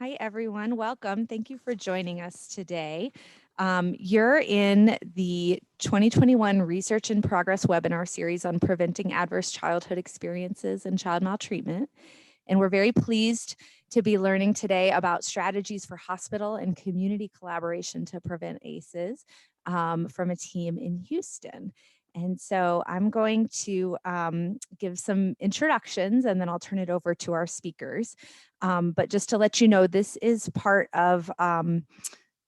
Hi, everyone. Welcome. Thank you for joining us today. You're in the 2021 Research in Progress webinar series on preventing adverse childhood experiences and child maltreatment. And we're very pleased to be learning today about strategies for hospital and community collaboration to prevent ACEs from a team in Houston. And so I'm going to give some introductions and then I'll turn it over to our speakers. But just to let you know, this is part of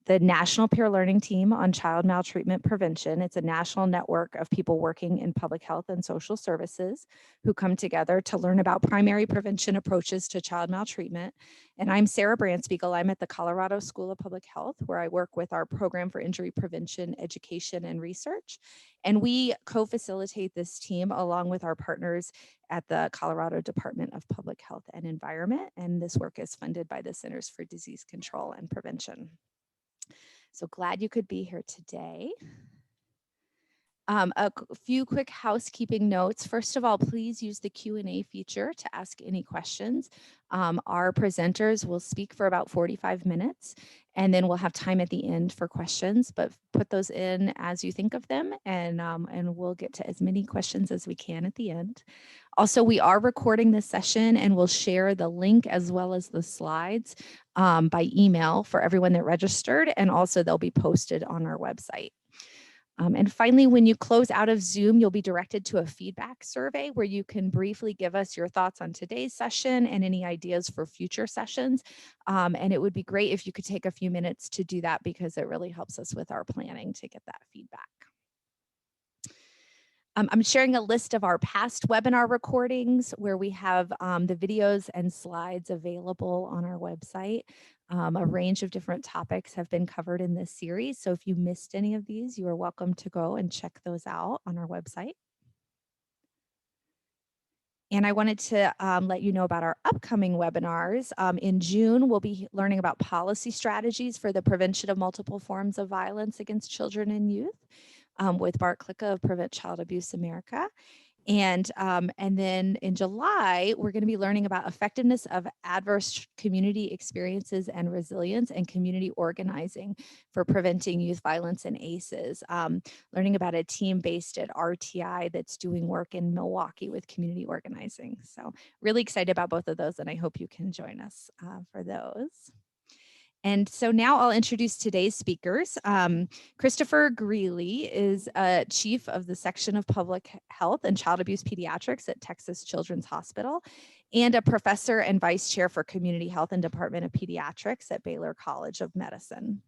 the National Peer Learning Team on Child Maltreatment Prevention. It's a national network of people working in public health and social services who come together to learn about primary prevention approaches to child maltreatment. And I'm Sarah Brandspiegel. I'm at the Colorado School of Public Health, where I work with our Program for Injury Prevention, Education, and Research. And we co-facilitate this team along with our partners at the Colorado Department of Public Health and Environment. And this work is funded by the Centers for Disease Control and Prevention. So glad you could be here today. A few quick housekeeping notes. First of all, please use the Q&A feature to ask any questions. Our presenters will speak for about 45 minutes, and then we'll have time at the end for questions, but put those in as you think of them, and we'll get to as many questions as we can at the end. Also, we are recording this session and we'll share the link as well as the slides by email for everyone that registered, and also they'll be posted on our website. And finally, when you close out of Zoom, you'll be directed to a feedback survey where you can briefly give us your thoughts on today's session and any ideas for future sessions. And it would be great if you could take a few minutes to do that because it really helps us with our planning to get that feedback. I'm sharing a list of our past webinar recordings where we have the videos and slides available on our website. A range of different topics have been covered in this series. So if you missed any of these, you are welcome to go and check those out on our website. And I wanted to let you know about our upcoming webinars. In June, we'll be learning about policy strategies for the prevention of multiple forms of violence against children and youth. With Bart Klicka of Prevent Child Abuse America. And then in July, we're going to be learning about effectiveness of adverse community experiences and resilience and community organizing for preventing youth violence and ACEs. Learning about a team based at RTI that's doing work in Milwaukee with community organizing. So really excited about both of those, and I hope you can join us for those. And so now I'll introduce today's speakers. Christopher Greeley is Chief of the Section of Public Health and Child Abuse Pediatrics at Texas Children's Hospital and a Professor and Vice Chair for Community Health and Department of Pediatrics at Baylor College of Medicine.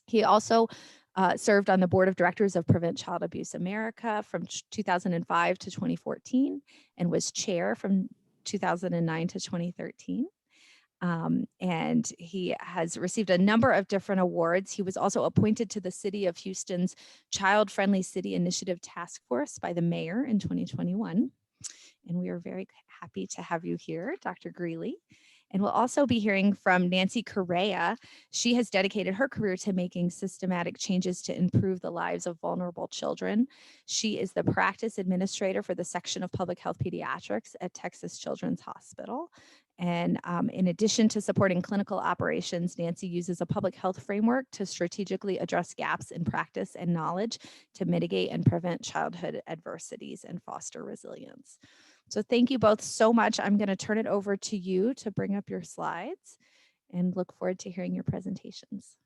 He also served on the Board of Directors of Prevent Child Abuse America from 2005 to 2014 and was Chair from 2009 to 2013. And he has received a number of different awards. He was also appointed to the City of Houston's Child Friendly City Initiative Task Force by the mayor in 2021. And we are very happy to have you here, Dr. Greeley. And we'll also be hearing from Nancy Correa. She has dedicated her career to making systematic changes to improve the lives of vulnerable children. She is the practice administrator for the Section of Public Health Pediatrics at Texas Children's Hospital. And in addition to supporting clinical operations, Nancy uses a public health framework to strategically address gaps in practice and knowledge to mitigate and prevent childhood adversities and foster resilience. So thank you both so much. I'm going to turn it over to you to bring up your slides and look forward to hearing your presentations.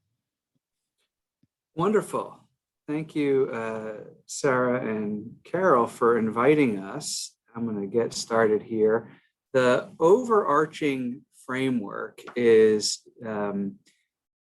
Wonderful. Thank you, Sarah and Carol, for inviting us. I'm going to get started here. The overarching framework is, I'm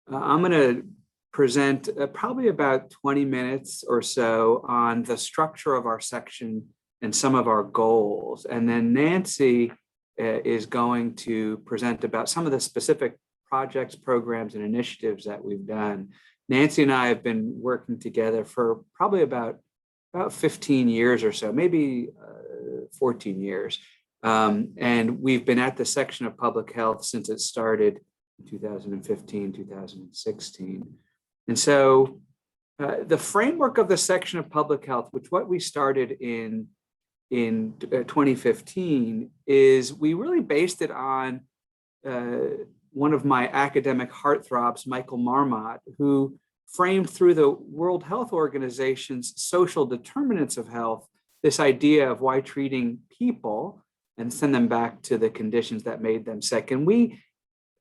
going to present probably about 20 minutes or so on the structure of our section and some of our goals. And then Nancy is going to present about some of the specific projects, programs, and initiatives that we've done. Nancy and I have been working together for probably about 15 years or so, maybe 14 years. And we've been at the Section of Public Health since it started in 2015, 2016. And so the framework of the Section of Public Health, which what we started in 2015, is we really based it on one of my academic heartthrobs, Michael Marmot, who framed through the World Health Organization's social determinants of health this idea of why treating people and send them back to the conditions that made them sick. And we,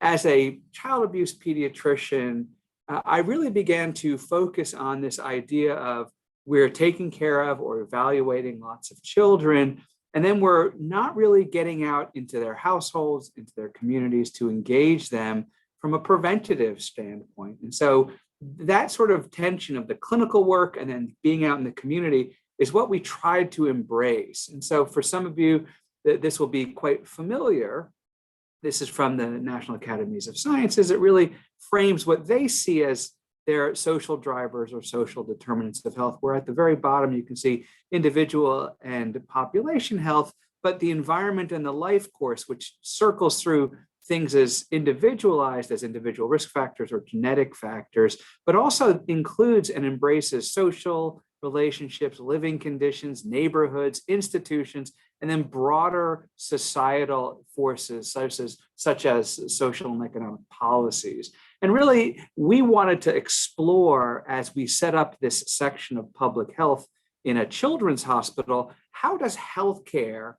as a child abuse pediatrician, I really began to focus on this idea of we're taking care of or evaluating lots of children, and then we're not really getting out into their households, into their communities to engage them from a preventative standpoint. And so that sort of tension of the clinical work and then being out in the community is what we tried to embrace. And so for some of you, this will be quite familiar. This is from the National Academies of Sciences. It really frames what they see as their social drivers or social determinants of health, where at the very bottom you can see individual and population health, but the environment and the life course, which circles through things as individualized as individual risk factors or genetic factors, but also includes and embraces social relationships, living conditions, neighborhoods, institutions, and then broader societal forces such as social and economic policies. And really, we wanted to explore, as we set up this section of public health in a children's hospital, how does healthcare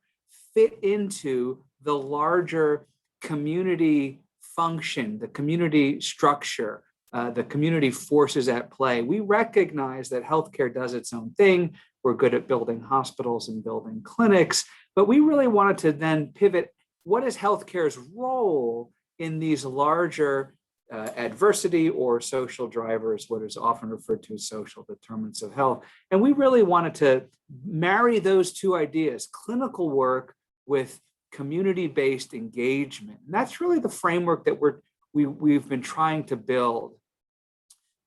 fit into the larger community function, the community structure, the community forces at play? We recognize that healthcare does its own thing. We're good at building hospitals and building clinics, but we really wanted to then pivot. What is healthcare's role in these larger adversity or social drivers, what is often referred to as social determinants of health? And we really wanted to marry those two ideas, clinical work with community-based engagement. And that's really the framework that we've been trying to build.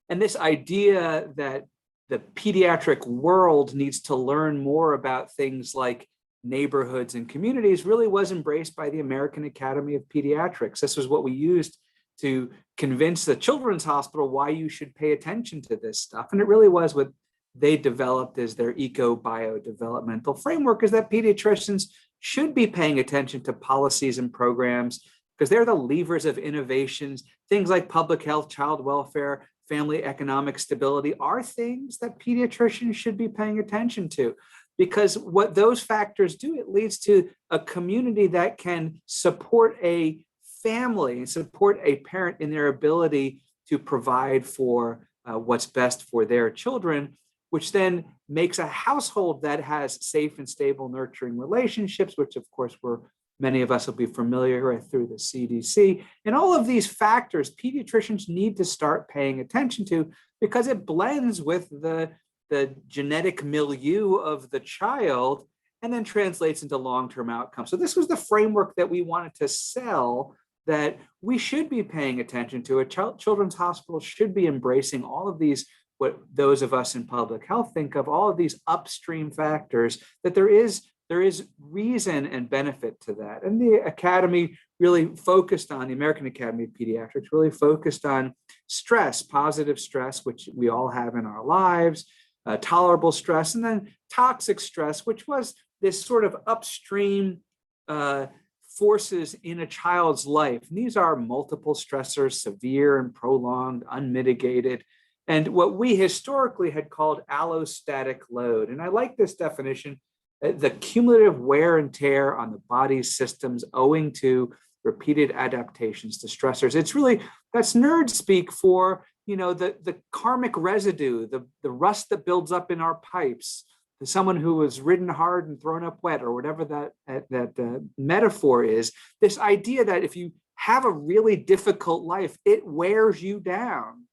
And this idea that the pediatric world needs to learn more about things like neighborhoods and communities really was embraced by the American Academy of Pediatrics. This was what we used to convince the Children's Hospital why you should pay attention to this stuff. And it really was what they developed as their eco-bio-developmental framework, is that pediatricians should be paying attention to policies and programs because they're the levers of innovations. Things like public health, child welfare, family economic stability are things that pediatricians should be paying attention to, because what those factors do, it leads to a community that can support a family and support a parent in their ability to provide for what's best for their children, which then makes a household that has safe and stable nurturing relationships, which of course many of us will be familiar with through the CDC. And all of these factors, pediatricians need to start paying attention to because it blends with the genetic milieu of the child and then translates into long-term outcomes. So this was the framework that we wanted to sell, that we should be paying attention to. A children's hospital should be embracing all of these, what those of us in public health think of, all of these upstream factors, that there is reason and benefit to that. And the Academy really focused on, the American Academy of Pediatrics really focused on stress, positive stress, which we all have in our lives, tolerable stress, and then toxic stress, which was this sort of upstream forces in a child's life. And these are multiple stressors, severe and prolonged, unmitigated, and what we historically had called allostatic load. And I like this definition, the cumulative wear and tear on the body's systems owing to repeated adaptations to stressors. It's really, that's nerd speak for, the karmic residue, the rust that builds up in our pipes, someone who was ridden hard and thrown up wet, or whatever that metaphor is. This idea that if you have a really difficult life, it wears you down.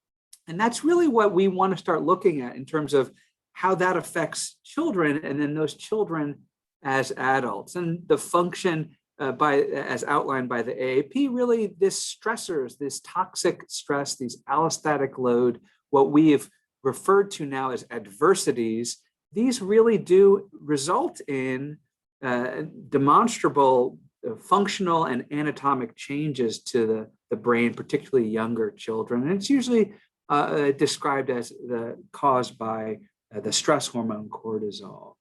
And that's really what we want to start looking at in terms of how that affects children, and then those children as adults. And the function as outlined by the AAP, really this stressors, this toxic stress, these allostatic load, what we have referred to now as adversities, these really do result in demonstrable functional and anatomic changes to the brain, particularly younger children. And it's usually described as caused by the stress hormone cortisol.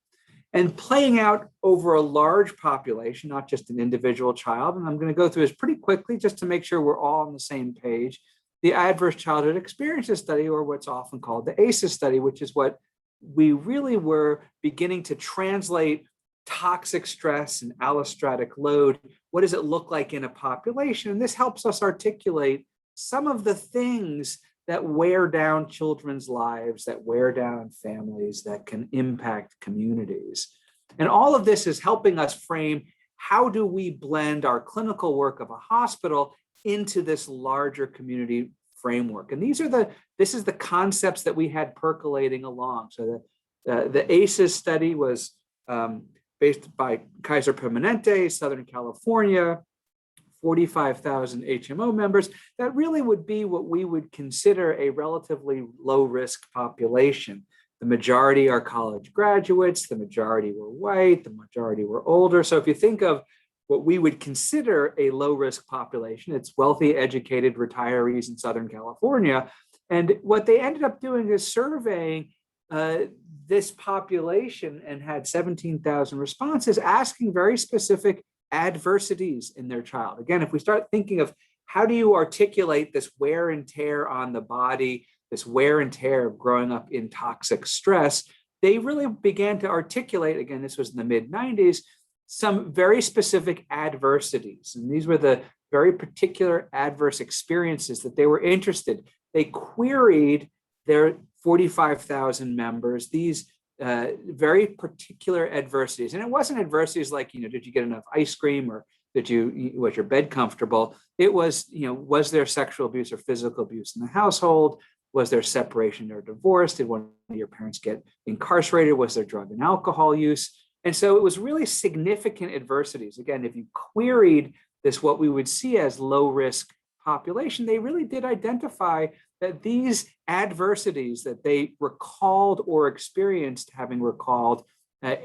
and playing out over a large population, not just an individual child. And I'm going to go through this pretty quickly just to make sure we're all on the same page. The Adverse Childhood Experiences Study, or what's often called the ACEs study, which is what we really were beginning to translate toxic stress and allostatic load. What does it look like in a population? And this helps us articulate some of the things that wear down children's lives, that wear down families, that can impact communities. And all of this is helping us frame how do we blend our clinical work of a hospital into this larger community framework. And this is the concepts that we had percolating along. So the ACEs study was based by Kaiser Permanente, Southern California, 45,000 HMO members. That really would be what we would consider a relatively low risk population. The majority are college graduates, the majority were white, the majority were older. So if you think of what we would consider a low risk population, it's wealthy, educated retirees in Southern California. And what they ended up doing is surveying this population and had 17,000 responses asking very specific adversities in their child. Again, if we start thinking of how do you articulate this wear and tear on the body, this wear and tear of growing up in toxic stress, they really began to articulate, again, this was in the mid-90s, some very specific adversities. And these were the very particular adverse experiences that they were interested. They queried their 45,000 members, these very particular adversities. And it wasn't adversities like, did you get enough ice cream, or was your bed comfortable? It was, was there sexual abuse or physical abuse in the household? Was there separation or divorce? Did one of your parents get incarcerated? Was there drug and alcohol use? And so it was really significant adversities. Again, if you queried this, what we would see as low risk population, they really did identify that these adversities that they recalled or experienced having recalled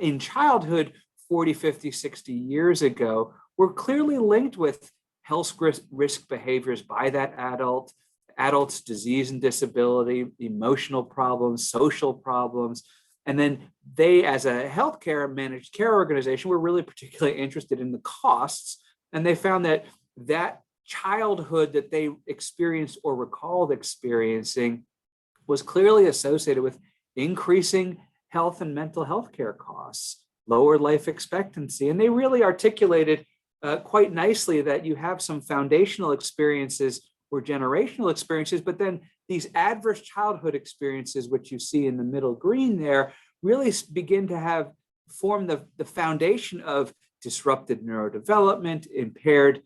in childhood 40, 50, 60 years ago were clearly linked with health risk behaviors by that adult's disease and disability, emotional problems, social problems. And then they, as a healthcare managed care organization, were really particularly interested in the costs. And they found that childhood that they experienced or recalled experiencing was clearly associated with increasing health and mental health care costs, lower life expectancy. And they really articulated quite nicely that you have some foundational experiences or generational experiences, but then these adverse childhood experiences, which you see in the middle green there, really begin to form the foundation of disrupted neurodevelopment, impaired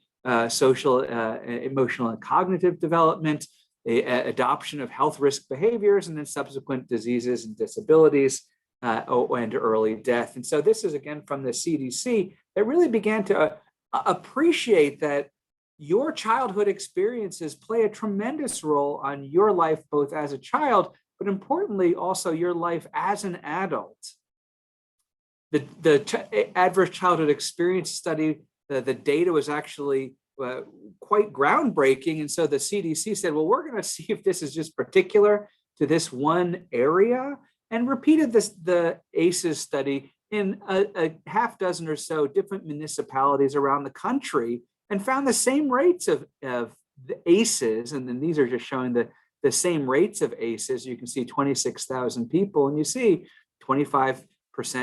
social, emotional, and cognitive development, adoption of health risk behaviors, and then subsequent diseases and disabilities and early death. And so this is, again, from the CDC that really began to appreciate that your childhood experiences play a tremendous role on your life, both as a child, but importantly, also your life as an adult. The Adverse Childhood Experience Study, the data was actually quite groundbreaking. And so the CDC said, well, we're going to see if this is just particular to this one area, and repeated the ACEs study in a half dozen or so different municipalities around the country, and found the same rates of the ACEs. And then these are just showing the same rates of ACEs. You can see 26,000 people, and you see 25%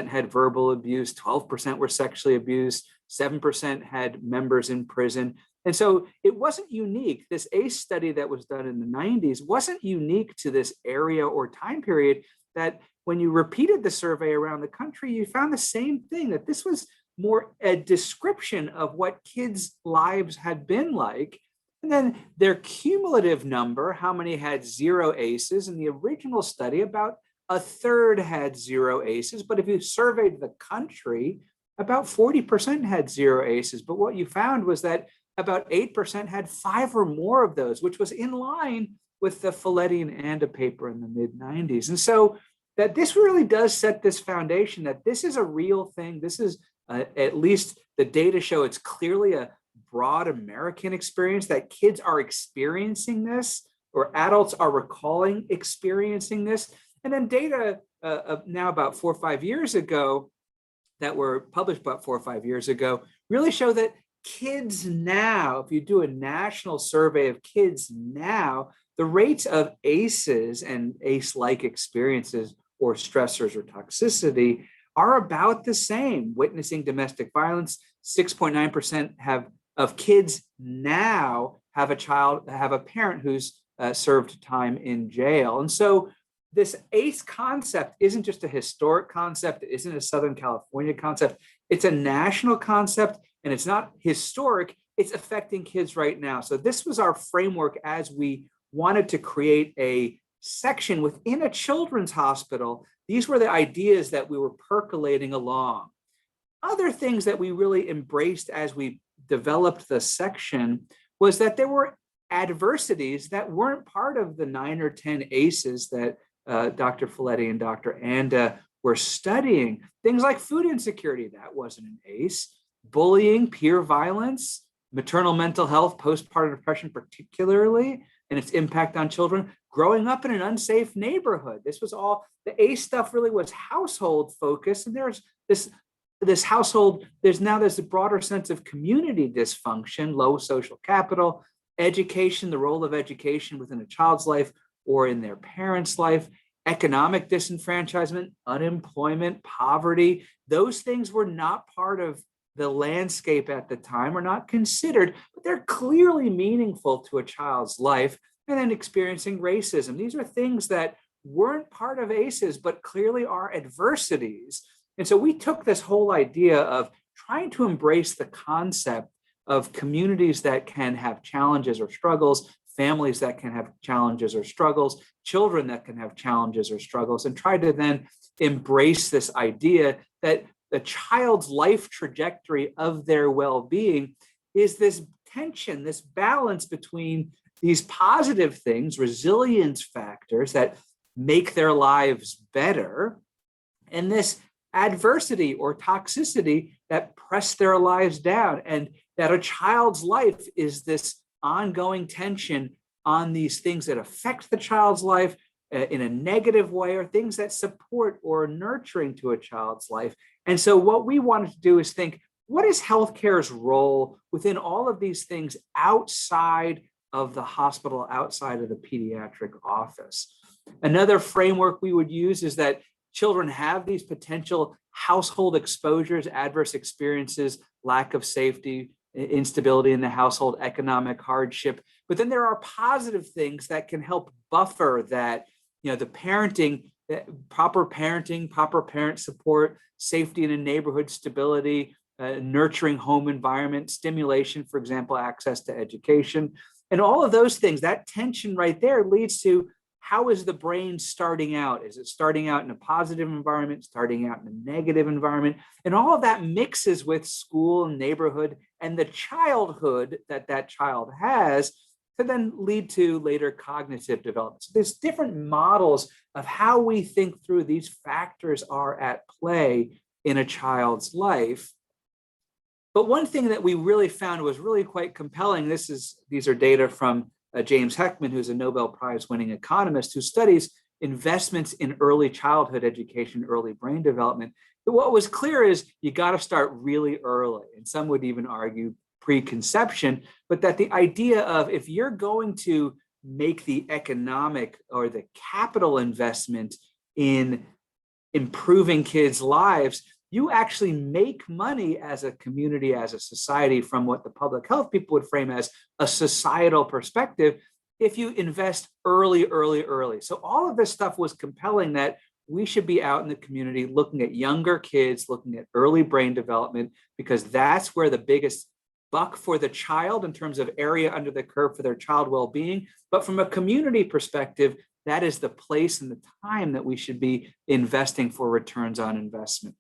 had verbal abuse, 12% were sexually abused, 7% had members in prison. And so it wasn't unique. This ACE study that was done in the 90s wasn't unique to this area or time period, that when you repeated the survey around the country, you found the same thing, that this was more a description of what kids' lives had been like. And then their cumulative number, how many had 0 ACEs? In the original study, about a third had 0 ACEs. But if you surveyed the country, about 40% had 0 ACEs. But what you found was that about 8% had 5 or more of those, which was in line with the Folletti and Anda paper in the mid-90s. And so that this really does set this foundation that this is a real thing. This is at least the data show it's clearly a broad American experience, that kids are experiencing this, or adults are recalling experiencing this. And then data now about 4 or 5 years ago that were published about 4 or 5 years ago really show that kids now, if you do a national survey of kids now, the rates of ACEs and ACE-like experiences or stressors or toxicity are about the same. Witnessing domestic violence, 6.9% of kids now have a parent who's served time in jail. And so this ACE concept isn't just a historic concept. It isn't a Southern California concept. It's a national concept, and it's not historic. It's affecting kids right now. So this was our framework as we wanted to create a section within a children's hospital. These were the ideas that we were percolating along. Other things that we really embraced as we developed the section was that there were adversities that weren't part of the 9 or 10 ACEs that Dr. Folletti and Dr. Anda were studying. Things like food insecurity, that wasn't an ACE. Bullying, peer violence, maternal mental health, postpartum depression particularly, and its impact on children. Growing up in an unsafe neighborhood. This was all, the ACE stuff really was household focused. And there's this household, there's a broader sense of community dysfunction, low social capital, education, the role of education within a child's life or in their parents' life, economic disenfranchisement, unemployment, poverty. Those things were not part of the landscape at the time, or not considered, but they're clearly meaningful to a child's life. And then experiencing racism. These are things that weren't part of ACEs, but clearly are adversities. And so we took this whole idea of trying to embrace the concept of communities that can have challenges or struggles, families that can have challenges or struggles, children that can have challenges or struggles, and try to then embrace this idea that the child's life trajectory of their well-being is this tension, this balance between these positive things, resilience factors that make their lives better, and this adversity or toxicity that press their lives down, and that a child's life is this ongoing tension on these things that affect the child's life in a negative way, or things that support or are nurturing to a child's life. And so what we wanted to do is think, what is healthcare's role within all of these things outside of the hospital, outside of the pediatric office? Another framework we would use is that children have these potential household exposures, adverse experiences, lack of safety, instability in the household, economic hardship. But then there are positive things that can help buffer that, the parenting, proper parent support, safety in a neighborhood, stability, nurturing home environment, stimulation, for example, access to education. And all of those things, that tension right there leads to, how is the brain starting out? Is it starting out in a positive environment, starting out in a negative environment? And all of that mixes with school and neighborhood and the childhood that child has to then lead to later cognitive development. So there's different models of how we think through these factors are at play in a child's life. But one thing that we really found was really quite compelling, these are data from James Heckman, who's a Nobel Prize winning economist who studies investments in early childhood education, early brain development. But what was clear is you got to start really early, and some would even argue preconception, but that the idea of, if you're going to make the economic or the capital investment in improving kids' lives, you actually make money as a community, as a society, from what the public health people would frame as a societal perspective, if you invest early. So all of this stuff was compelling, that we should be out in the community looking at younger kids, looking at early brain development, because that's where the biggest buck for the child in terms of area under the curve for their child well-being. But from a community perspective, that is the place and the time that we should be investing for returns on investment.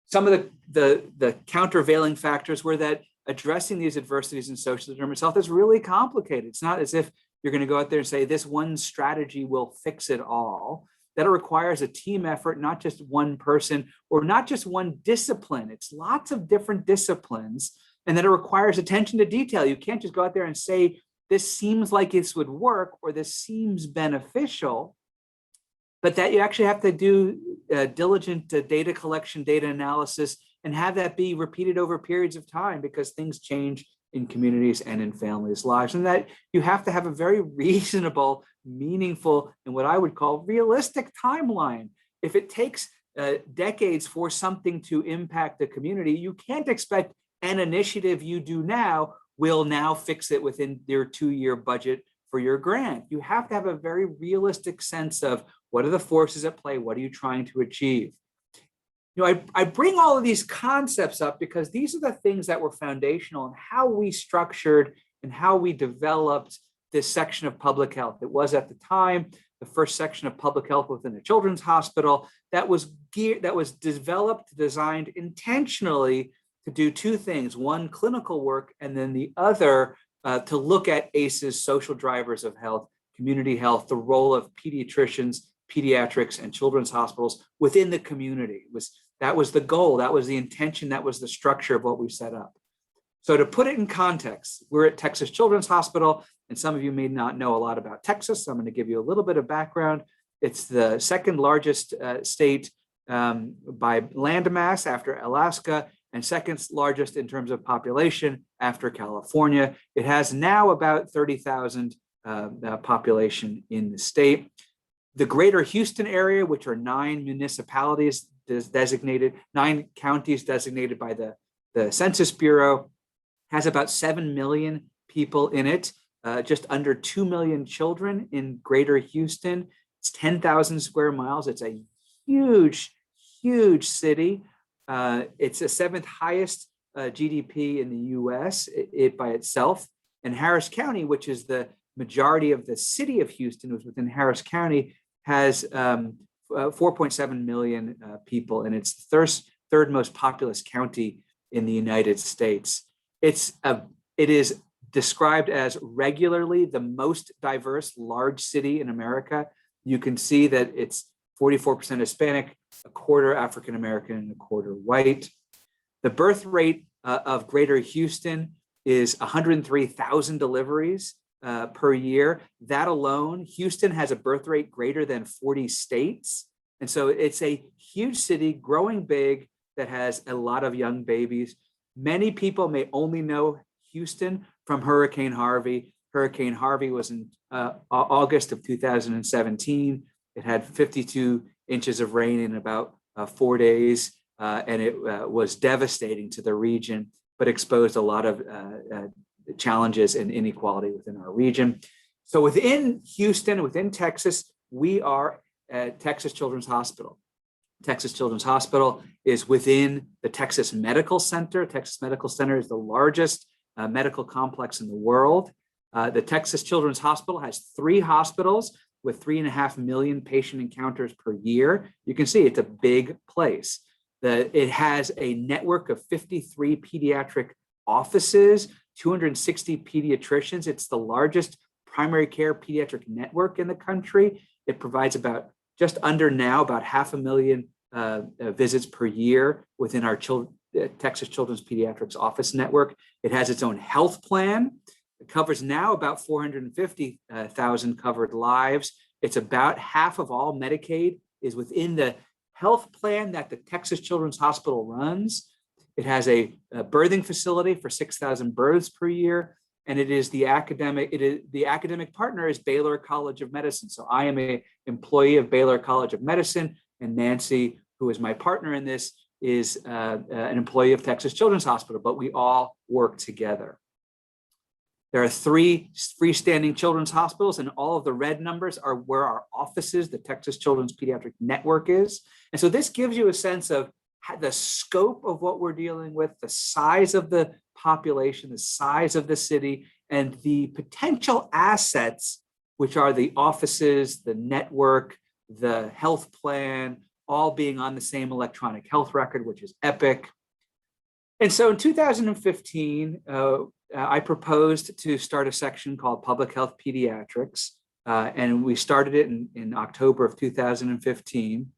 Some of the countervailing factors were that addressing these adversities in social determinants of health is really complicated. It's not as if you're going to go out there and say this one strategy will fix it all. That it requires a team effort, not just one person or not just one discipline. It's lots of different disciplines, and that it requires attention to detail. You can't just go out there and say, this seems like this would work or this seems beneficial, but that you actually have to do diligent data collection, data analysis, and have that be repeated over periods of time, because things change in communities and in families' lives. And that you have to have a very reasonable, meaningful, and what I would call realistic timeline. If it takes decades for something to impact the community, you can't expect an initiative you do now will now fix it within their 2-year budget for your grant. You have to have a very realistic sense of what are the forces at play, what are you trying to achieve. I bring all of these concepts up because these are the things that were foundational in how we structured and how we developed this section of public health. It was at the time the first section of public health within a children's hospital that was developed, designed intentionally to do two things: one, clinical work, and then the other, to look at ACEs, social drivers of health, community health, the role of pediatricians, pediatrics, and children's hospitals within the community. That was the goal, that was the intention, that was the structure of what we set up. So to put it in context, we're at Texas Children's Hospital, and some of you may not know a lot about Texas, so I'm going to give you a little bit of background. It's the second largest state by landmass after Alaska, and second largest in terms of population after California. It has now about 30,000 population in the state. The greater Houston area, which are 9 municipalities designated, 9 counties designated by the Census Bureau, has about 7 million people in it, just under 2 million children in greater Houston. It's 10,000 square miles. It's a huge, huge city. It's the 7th highest GDP in the US, it by itself. And Harris County, which is the majority of the city of Houston, was within Harris County, has 4.7 million people, and it's the third most populous county in the United States. It is described as regularly the most diverse large city in America. You can see that it's 44% Hispanic, a quarter African American, and a quarter white. The birth rate of greater Houston is 103,000 deliveries per year. That alone, Houston has a birth rate greater than 40 states. And so it's a huge city, growing big, that has a lot of young babies. Many people may only know Houston from Hurricane Harvey. Hurricane Harvey was in August of 2017. It had 52 inches of rain in about 4 days, and it was devastating to the region, but exposed a lot of challenges and inequality within our region. So within Houston, within Texas, we are at Texas Children's Hospital. Texas Children's Hospital is within the Texas Medical Center. Texas Medical Center is the largest medical complex in the world. The Texas Children's Hospital has 3 hospitals with 3.5 million patient encounters per year. You can see it's a big place. It has a network of 53 pediatric offices, 260 pediatricians. It's the largest primary care pediatric network in the country. It provides about 500,000 visits per year within our Texas Children's Pediatrics Office Network. It has its own health plan. It covers now about 450,000 covered lives. It's about half of all Medicaid is within the health plan that the Texas Children's Hospital runs. It has a birthing facility for 6,000 births per year. And the academic partner is Baylor College of Medicine. So I am an employee of Baylor College of Medicine, and Nancy, who is my partner in this, is an employee of Texas Children's Hospital, but we all work together. There are 3 freestanding children's hospitals, and all of the red numbers are where our offices, the Texas Children's Pediatric Network, is. And so this gives you a sense of the scope of what we're dealing with, the size of the population, the size of the city, and the potential assets, which are the offices, the network, the health plan, all being on the same electronic health record, which is Epic. And so in 2015, I proposed to start a section called Public Health Pediatrics, and we started it in October of 2015.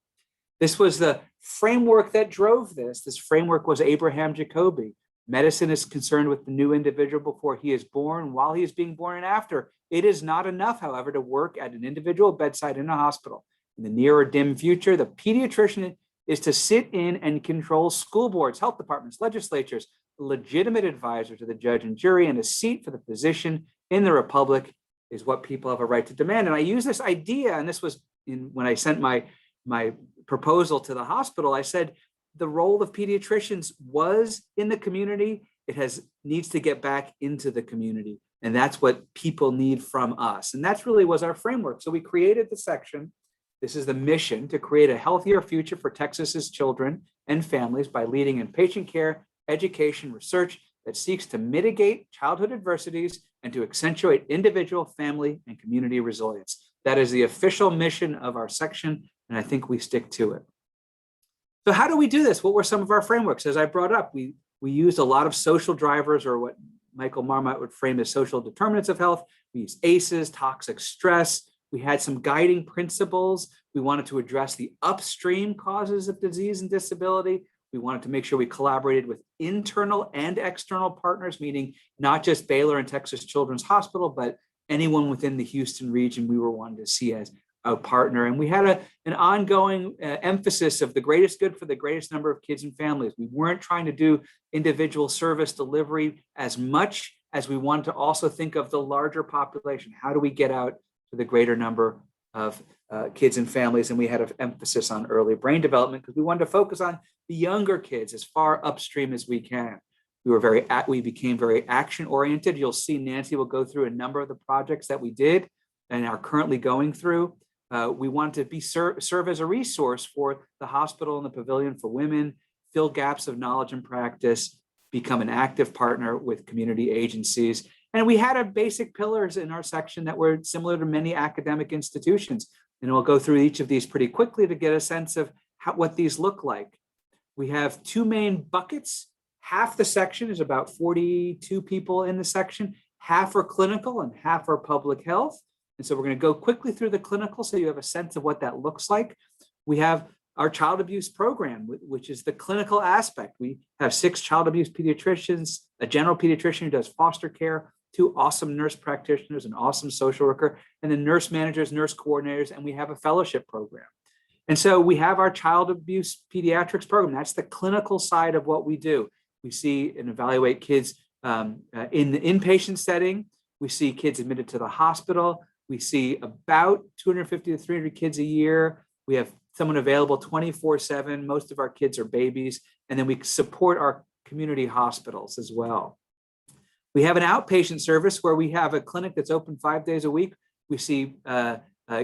This was the framework that drove this. This framework was Abraham Jacobi. Medicine is concerned with the new individual before he is born, while he is being born, and after. It is not enough, however, to work at an individual bedside in a hospital. In the near or dim future, the pediatrician is to sit in and control school boards, health departments, legislatures, legitimate advisor to the judge and jury, and a seat for the physician in the republic is what people have a right to demand. And I use this idea, and this was when I sent my proposal to the hospital. I said the role of pediatricians was in the community. It needs to get back into the community, and that's what people need from us. And that's really was our framework. So we created the section. This is the mission: to create a healthier future for Texas's children and families by leading in patient care, education, research that seeks to mitigate childhood adversities and to accentuate individual, family, and community resilience. That is the official mission of our section, and I think we stick to it. So how do we do this? What were some of our frameworks? As I brought up, we used a lot of social drivers, or what Michael Marmot would frame as social determinants of health. We used ACEs, toxic stress. We had some guiding principles. We wanted to address the upstream causes of disease and disability. We wanted to make sure we collaborated with internal and external partners, meaning not just Baylor and Texas Children's Hospital, but anyone within the Houston region we were wanting to see as a partner. And we had an ongoing emphasis of the greatest good for the greatest number of kids and families. We weren't trying to do individual service delivery as much as we wanted to also think of the larger population. How do we get out to the greater number of kids and families? And we had an emphasis on early brain development because we wanted to focus on the younger kids as far upstream as we can. We became very action oriented. You'll see Nancy will go through a number of the projects that we did and are currently going through. We wanted to serve as a resource for the hospital and the pavilion for women, fill gaps of knowledge and practice, become an active partner with community agencies. And we had a basic pillars in our section that were similar to many academic institutions. And we'll go through each of these pretty quickly to get a sense of what these look like. We have two main buckets. Half the section is about 42 people in the section. Half are clinical and half are public health. And so we're going to go quickly through the clinical so you have a sense of what that looks like. We have our child abuse program, which is the clinical aspect. We have 6 child abuse pediatricians, a general pediatrician who does foster care, 2 awesome nurse practitioners, an awesome social worker, and then nurse managers, nurse coordinators, and we have a fellowship program. And so we have our child abuse pediatrics program. That's the clinical side of what we do. We see and evaluate kids in the inpatient setting. We see kids admitted to the hospital. We see about 250 to 300 kids a year. We have someone available 24/7. Most of our kids are babies. And then we support our community hospitals as well. We have an outpatient service where we have a clinic that's open 5 days a week. We see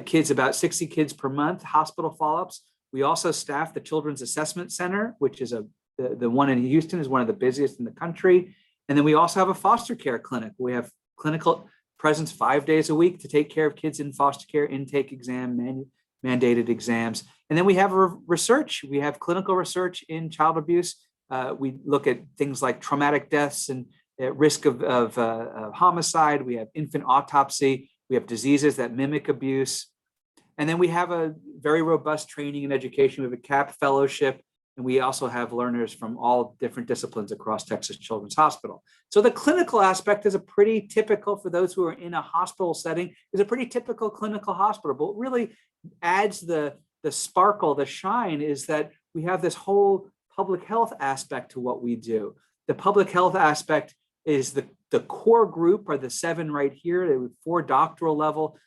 kids, about 60 kids per month, hospital follow-ups. We also staff the Children's Assessment Center, which is the one in Houston is one of the busiest in the country. And then we also have a foster care clinic. We have clinical presence 5 days a week to take care of kids in foster care, intake exam, mandated exams. And then we have research. We have clinical research in child abuse. We look at things like traumatic deaths and risk of homicide. We have infant autopsy. We have diseases that mimic abuse. And then we have a very robust training and education. We have a CAP fellowship. And we also have learners from all different disciplines across Texas Children's Hospital. So the clinical aspect is a pretty typical, for those who are in a hospital setting, is a pretty typical clinical hospital. But what really adds the sparkle, the shine, is that we have this whole public health aspect to what we do. The public health aspect is the core group are the 7 right here. They were 4 doctoral level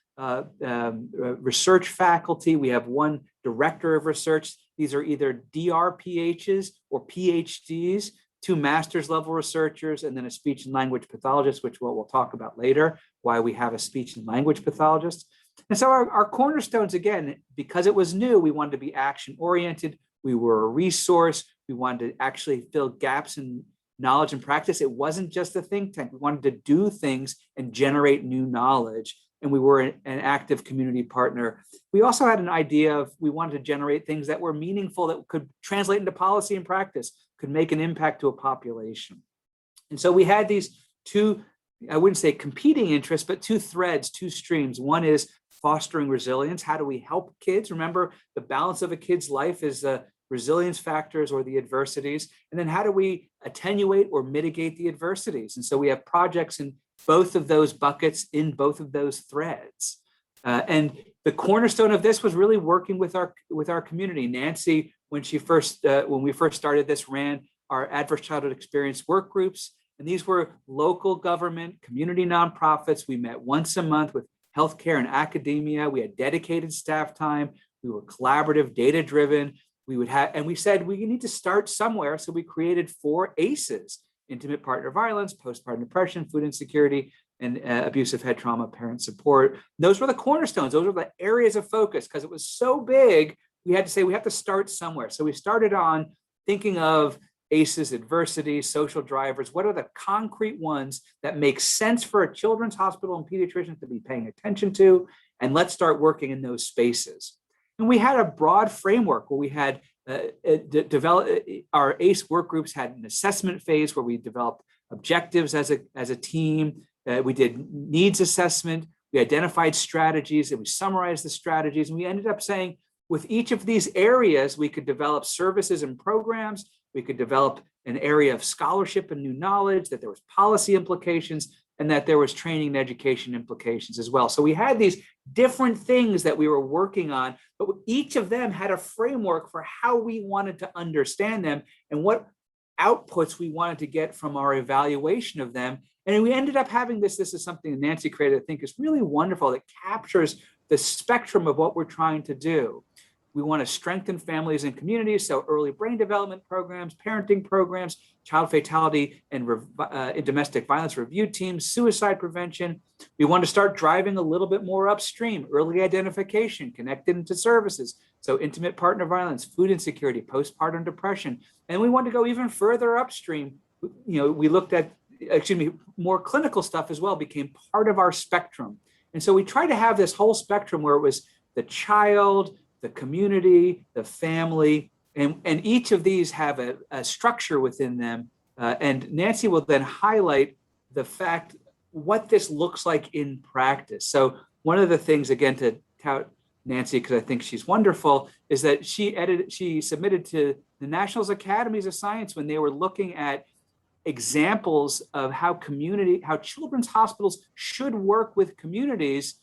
research faculty. We have 1 director of research. These are either DRPHs or PhDs, 2 master's level researchers, and then a speech and language pathologist, which we'll talk about later, why we have a speech and language pathologist. And so our cornerstones, again, because it was new, we wanted to be action oriented. We were a resource. We wanted to actually fill gaps in knowledge and practice. It wasn't just a think tank. We wanted to do things and generate new knowledge. And we were an active community partner. We also had an idea of, we wanted to generate things that were meaningful, that could translate into policy and practice, could make an impact to a population. And so we had these 2, I wouldn't say competing interests, but 2 threads, 2 streams. One is fostering resilience. How do we help kids? Remember, the balance of a kid's life is the resilience factors or the adversities. And then how do we attenuate or mitigate the adversities? And so we have projects in both of those buckets, in both of those threads. And The cornerstone of this was really working with our community. Nancy, when we first started this, ran our adverse childhood experience work groups. And these were local government, community nonprofits. We met once a month with healthcare and academia. We had dedicated staff time. We were collaborative, data-driven. We said we need to start somewhere. So we created 4 ACEs: intimate partner violence, postpartum depression, food insecurity, and abusive head trauma, parent support. Those were the cornerstones. Those were the areas of focus, because it was so big. We had to say we have to start somewhere. So we started on thinking of ACEs, adversities, social drivers. What are the concrete ones that make sense for a children's hospital and pediatricians to be paying attention to? And let's start working in those spaces. And we had a broad framework where we had our ACE work groups had an assessment phase where we developed objectives as a team. We did needs assessment. We identified strategies and we summarized the strategies. And we ended up saying, with each of these areas, we could develop services and programs. We could develop an area of scholarship and new knowledge, that there was policy implications, and that there was training and education implications as well. So we had these different things that we were working on, but each of them had a framework for how we wanted to understand them and what outputs we wanted to get from our evaluation of them. And we ended up having this is something that Nancy created, I think is really wonderful, that captures the spectrum of what we're trying to do. We want to strengthen families and communities, so early brain development programs, parenting programs, child fatality and domestic violence review teams, suicide prevention. We want to start driving a little bit more upstream, early identification, connected into services, so intimate partner violence, food insecurity, postpartum depression. And we want to go even further upstream. We looked at, more clinical stuff as well became part of our spectrum. And so we tried to have this whole spectrum where it was the child, the community, the family, and each of these have a structure within them. And Nancy will then highlight the fact what this looks like in practice. So one of the things, again, to tout Nancy, because I think she's wonderful, is that she submitted to the National Academies of Science when they were looking at examples of how children's hospitals should work with communities.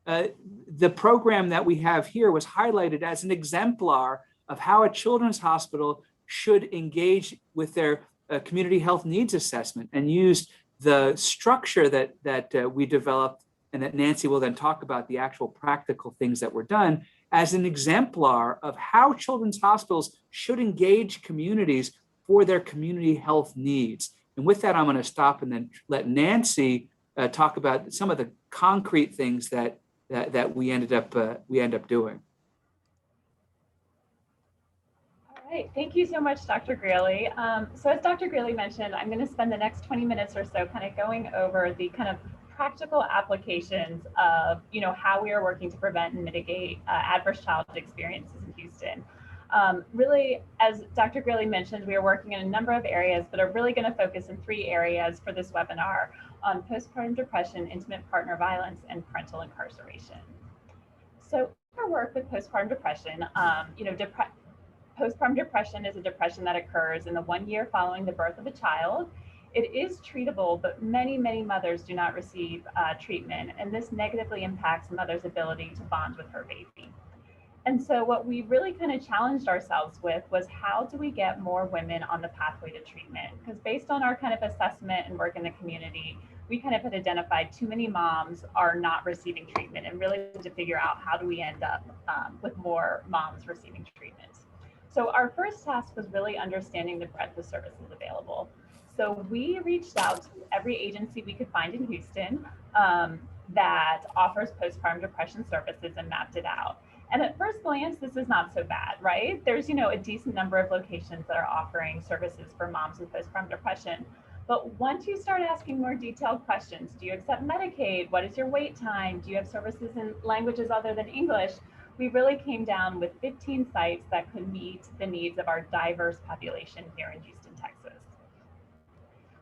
The program that we have here was highlighted as an exemplar of how a children's hospital should engage with their community health needs assessment, and used the structure that we developed, and that Nancy will then talk about the actual practical things that were done, as an exemplar of how children's hospitals should engage communities for their community health needs. And with that, I'm going to stop and then let Nancy talk about some of the concrete things that we end up doing. All right, thank you so much, Dr. Greeley. So as Dr. Greeley mentioned, I'm going to spend the next 20 minutes or so kind of going over the kind of practical applications of how we are working to prevent and mitigate adverse childhood experiences in Houston. Really, as Dr. Greeley mentioned, we are working in a number of areas, but are really going to focus in 3 areas for this webinar on postpartum depression, intimate partner violence, and parental incarceration. So our work with postpartum depression, postpartum depression is a depression that occurs in the 1 year following the birth of a child. It is treatable, but many mothers do not receive treatment, and this negatively impacts a mother's ability to bond with her baby. And so what we really kind of challenged ourselves with was, how do we get more women on the pathway to treatment? Because based on our kind of assessment and work in the community, we kind of had identified too many moms are not receiving treatment, and really to figure out how do we end up with more moms receiving treatment. So our first task was really understanding the breadth of services available. So we reached out to every agency we could find in Houston that offers postpartum depression services and mapped it out. And at first glance, this is not so bad, right? There's, a decent number of locations that are offering services for moms with postpartum depression. But once you start asking more detailed questions, do you accept Medicaid? What is your wait time? Do you have services in languages other than English? We really came down with 15 sites that could meet the needs of our diverse population here in Houston, Texas.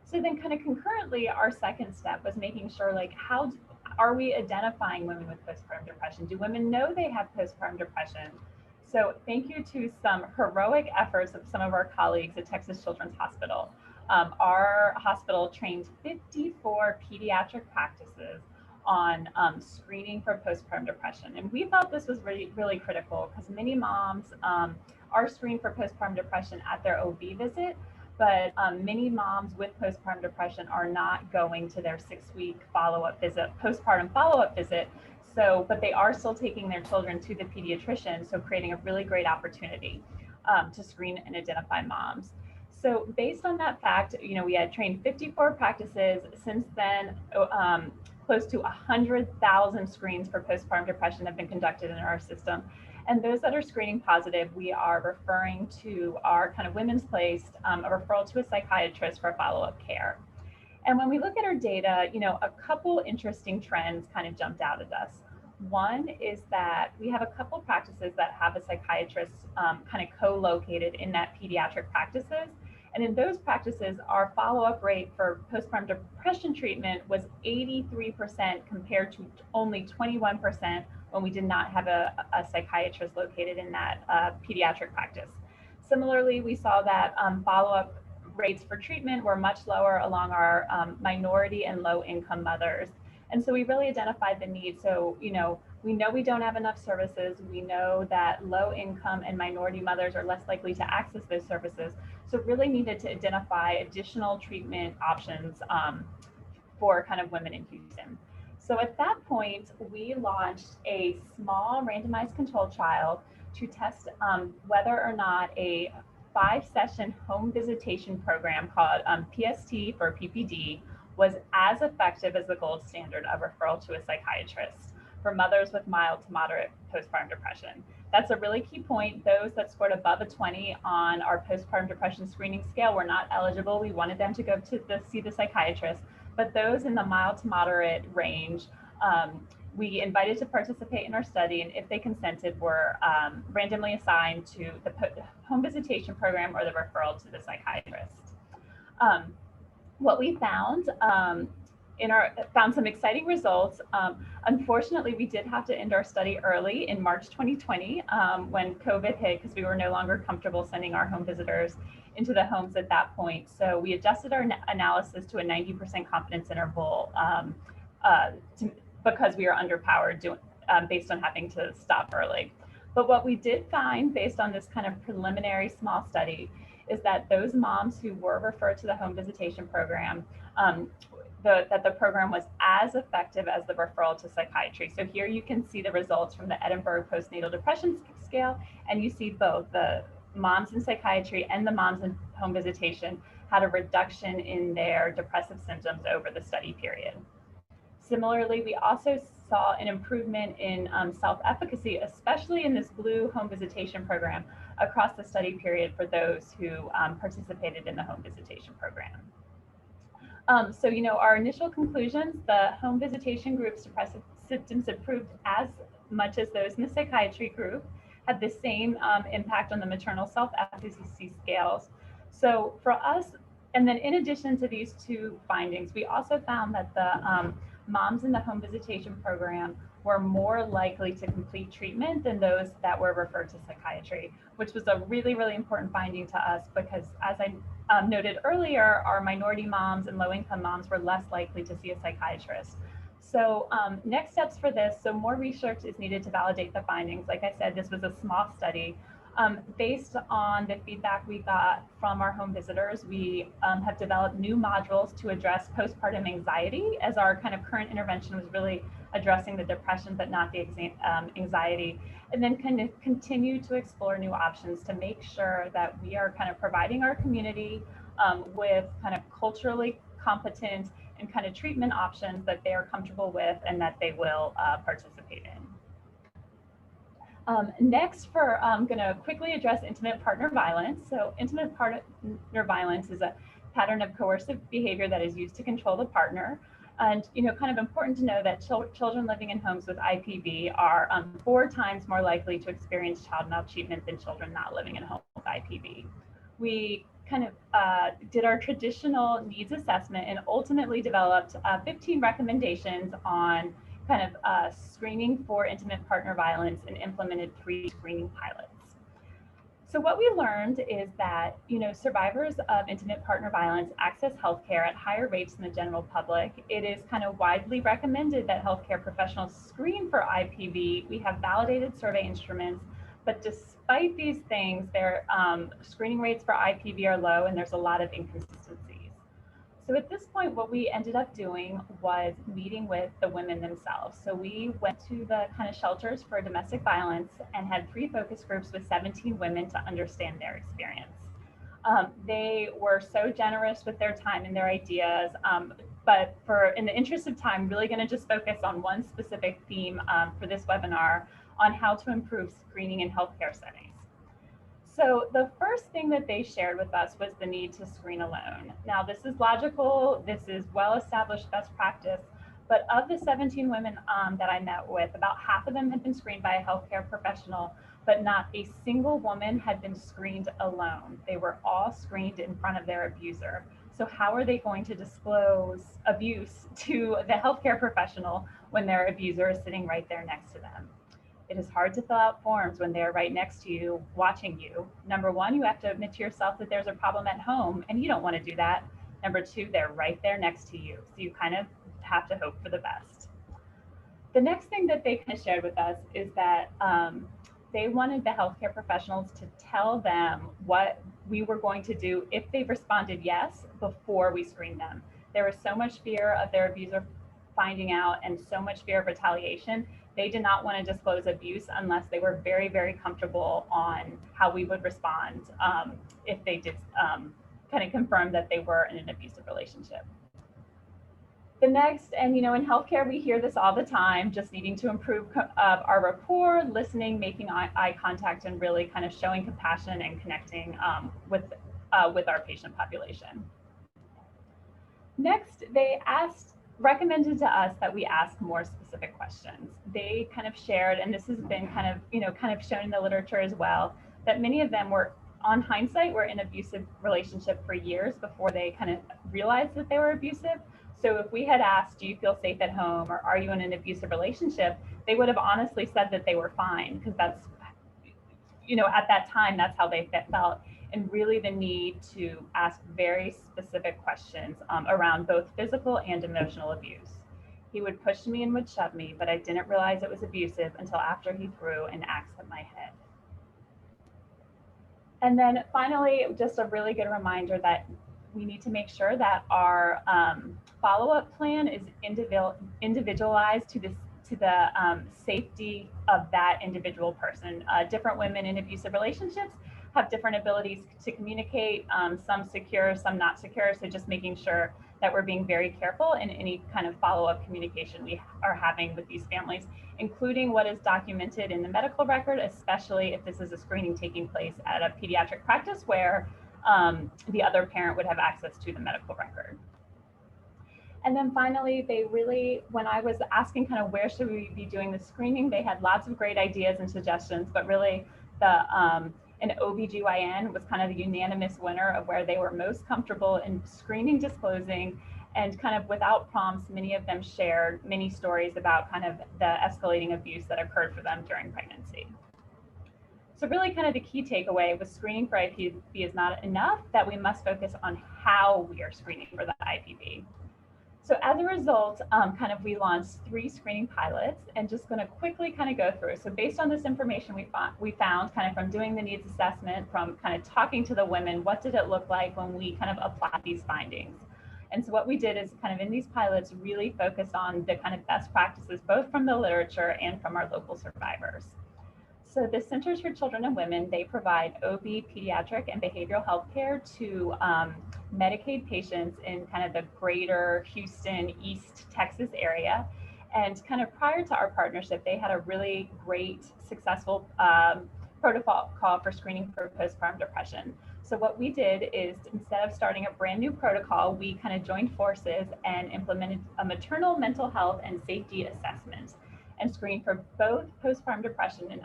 So then kind of concurrently, our second step was making sure, how are we identifying women with postpartum depression? Do women know they have postpartum depression? So thank you to some heroic efforts of some of our colleagues at Texas Children's Hospital. Our hospital trained 54 pediatric practices on screening for postpartum depression. And we felt this was really, really critical because many moms are screened for postpartum depression at their OB visit, but many moms with postpartum depression are not going to their 6-week follow-up visit, postpartum follow-up visit. So, but they are still taking their children to the pediatrician, so creating a really great opportunity to screen and identify moms. So based on that fact, we had trained 54 practices. Since then, close to 100,000 screens for postpartum depression have been conducted in our system. And those that are screening positive, we are referring to our kind of women's place, a referral to a psychiatrist for follow-up care. And when we look at our data, a couple interesting trends kind of jumped out at us. One is that we have a couple practices that have a psychiatrist kind of co-located in that pediatric practices. And in those practices, our follow-up rate for postpartum depression treatment was 83% compared to only 21% when we did not have a psychiatrist located in that pediatric practice. Similarly, we saw that follow-up rates for treatment were much lower along our minority and low-income mothers. And so we really identified the need. So, we know we don't have enough services. We know that low-income and minority mothers are less likely to access those services. So really needed to identify additional treatment options for kind of women in Houston. So at that point, we launched a small randomized control trial to test whether or not a 5-session home visitation program called PST for PPD was as effective as the gold standard of referral to a psychiatrist for mothers with mild to moderate postpartum depression. That's a really key point. Those that scored above a 20 on our postpartum depression screening scale were not eligible. We wanted them to go to see the psychiatrist, but those in the mild to moderate range, we invited to participate in our study, and if they consented, were randomly assigned to the home visitation program or the referral to the psychiatrist. What we found found some exciting results. Unfortunately, we did have to end our study early in March 2020 when COVID hit, because we were no longer comfortable sending our home visitors into the homes at that point. So we adjusted our analysis to a 90% confidence interval because we are underpowered based on having to stop early. But what we did find based on this kind of preliminary small study is that those moms who were referred to the home visitation program, that the program was as effective as the referral to psychiatry. So here you can see the results from the Edinburgh Postnatal Depression Scale, and you see both the moms in psychiatry and the moms in home visitation had a reduction in their depressive symptoms over the study period. Similarly, we also saw an improvement in self-efficacy, especially in this blue home visitation program across the study period for those who participated in the home visitation program. So, our initial conclusions, the home visitation group's depressive symptoms improved as much as those in the psychiatry group, had the same impact on the maternal self-efficacy scales. So for us, and then in addition to these two findings, we also found that the moms in the home visitation program were more likely to complete treatment than those that were referred to psychiatry, which was a really, really important finding to us because, as I noted earlier, our minority moms and low-income moms were less likely to see a psychiatrist. So next steps for this, so more research is needed to validate the findings. Like I said, this was a small study. Based on the feedback we got from our home visitors, we have developed new modules to address postpartum anxiety, as our kind of current intervention was really addressing the depression, but not the anxiety, and then kind of continue to explore new options to make sure that we are kind of providing our community with kind of culturally competent and kind of treatment options that they are comfortable with and that they will participate in. Next, I'm going to quickly address intimate partner violence. So intimate partner violence is a pattern of coercive behavior that is used to control the partner. And, kind of important to know that children living in homes with IPV are 4 times more likely to experience child maltreatment than children not living in homes with IPV. We kind of did our traditional needs assessment and ultimately developed 15 recommendations on kind of screening for intimate partner violence and implemented 3 screening pilots. So what we learned is that, survivors of intimate partner violence access healthcare at higher rates than the general public. It is kind of widely recommended that healthcare professionals screen for IPV. We have validated survey instruments, but despite these things, their screening rates for IPV are low, and there's a lot of inconsistencies. So at this point, what we ended up doing was meeting with the women themselves. So we went to the kind of shelters for domestic violence and had 3 focus groups with 17 women to understand their experience. They were so generous with their time and their ideas, but in the interest of time, really going to just focus on one specific theme for this webinar on how to improve screening in healthcare settings. So the first thing that they shared with us was the need to screen alone. Now, this is logical, this is well-established best practice, but of the 17 women that I met with, about half of them had been screened by a healthcare professional, but not a single woman had been screened alone. They were all screened in front of their abuser. So how are they going to disclose abuse to the healthcare professional when their abuser is sitting right there next to them? It is hard to fill out forms when they're right next to you, watching you. Number one, you have to admit to yourself that there's a problem at home, and you don't want to do that. Number two, they're right there next to you. So you kind of have to hope for the best. The next thing that they kind of shared with us is that they wanted the healthcare professionals to tell them what we were going to do if they responded yes before we screened them. There was so much fear of their abuser finding out and so much fear of retaliation. They did not want to disclose abuse unless they were very, very comfortable on how we would respond if they did kind of confirm that they were in an abusive relationship. The next, and in healthcare, we hear this all the time, just needing to improve our rapport, listening, making eye contact, and really kind of showing compassion and connecting with our patient population. Next, they recommended to us that we ask more specific questions. They kind of shared, and this has been kind of shown in the literature as well, that many of them were, on hindsight, were in abusive relationship for years before they kind of realized that they were abusive. So if we had asked, do you feel safe at home, or are you in an abusive relationship, they would have honestly said that they were fine, because that's, at that time, that's how they felt. And really the need to ask very specific questions around both physical and emotional abuse. He would push me and would shove me, but I didn't realize it was abusive until after he threw an axe at my head. And then finally, just a really good reminder that we need to make sure that our follow-up plan is individualized to the safety of that individual person. Different women in abusive relationships have different abilities to communicate, some secure, some not secure. So just making sure that we're being very careful in any kind of follow-up communication we are having with these families, including what is documented in the medical record, especially if this is a screening taking place at a pediatric practice where the other parent would have access to the medical record. And then finally, they really, when I was asking kind of where should we be doing the screening, they had lots of great ideas and suggestions, but really an OBGYN was kind of the unanimous winner of where they were most comfortable in screening, disclosing, and kind of without prompts, many of them shared many stories about kind of the escalating abuse that occurred for them during pregnancy. So really kind of the key takeaway was screening for IPV is not enough, that we must focus on how we are screening for the IPV. So as a result, we launched 3 screening pilots, and just going to quickly kind of go through. So based on this information we found kind of from doing the needs assessment, from kind of talking to the women, what did it look like when we kind of applied these findings? And so what we did is kind of in these pilots really focus on the kind of best practices, both from the literature and from our local survivors. So the Centers for Children and Women, they provide OB, pediatric, and behavioral health care to Medicaid patients in kind of the greater Houston, East Texas area. And kind of prior to our partnership, they had a really great, successful protocol for screening for postpartum depression. So what we did is, instead of starting a brand new protocol, we kind of joined forces and implemented a maternal mental health and safety assessment, and screened for both postpartum depression and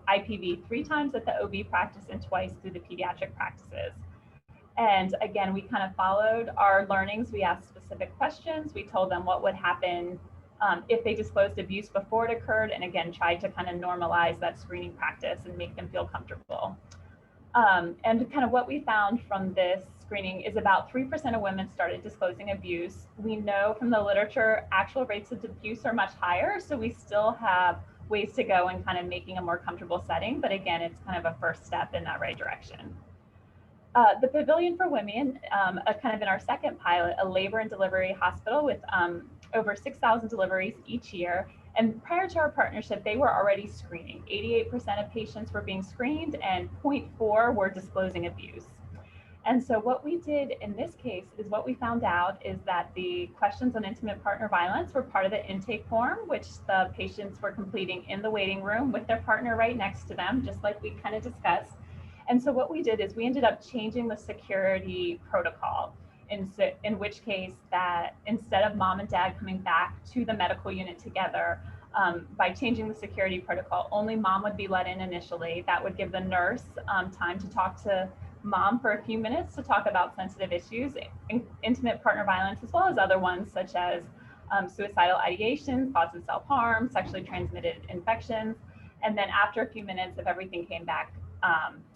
IPV 3 times at the OB practice and twice through the pediatric practices. And again, we kind of followed our learnings. We asked specific questions. We told them what would happen if they disclosed abuse before it occurred, and again, tried to kind of normalize that screening practice and make them feel comfortable. And kind of what we found from this screening is about 3% of women started disclosing abuse. We know from the literature, actual rates of abuse are much higher. So we still have ways to go in kind of making a more comfortable setting. But again, it's kind of a first step in that right direction. The Pavilion for Women, kind of in our second pilot, a labor and delivery hospital with over 6,000 deliveries each year. And prior to our partnership, they were already screening. 88% of patients were being screened and 0.4 were disclosing abuse. And so what we did in this case is what we found out is that the questions on intimate partner violence were part of the intake form, which the patients were completing in the waiting room with their partner right next to them, just like we kind of discussed. And so what we did is we ended up changing the security protocol, in which case that instead of mom and dad coming back to the medical unit together, by changing the security protocol, only mom would be let in initially. That would give the nurse time to talk to mom for a few minutes to talk about sensitive issues, intimate partner violence, as well as other ones such as suicidal ideation, thoughts of self-harm, sexually transmitted infections. And then after a few minutes, if everything came back,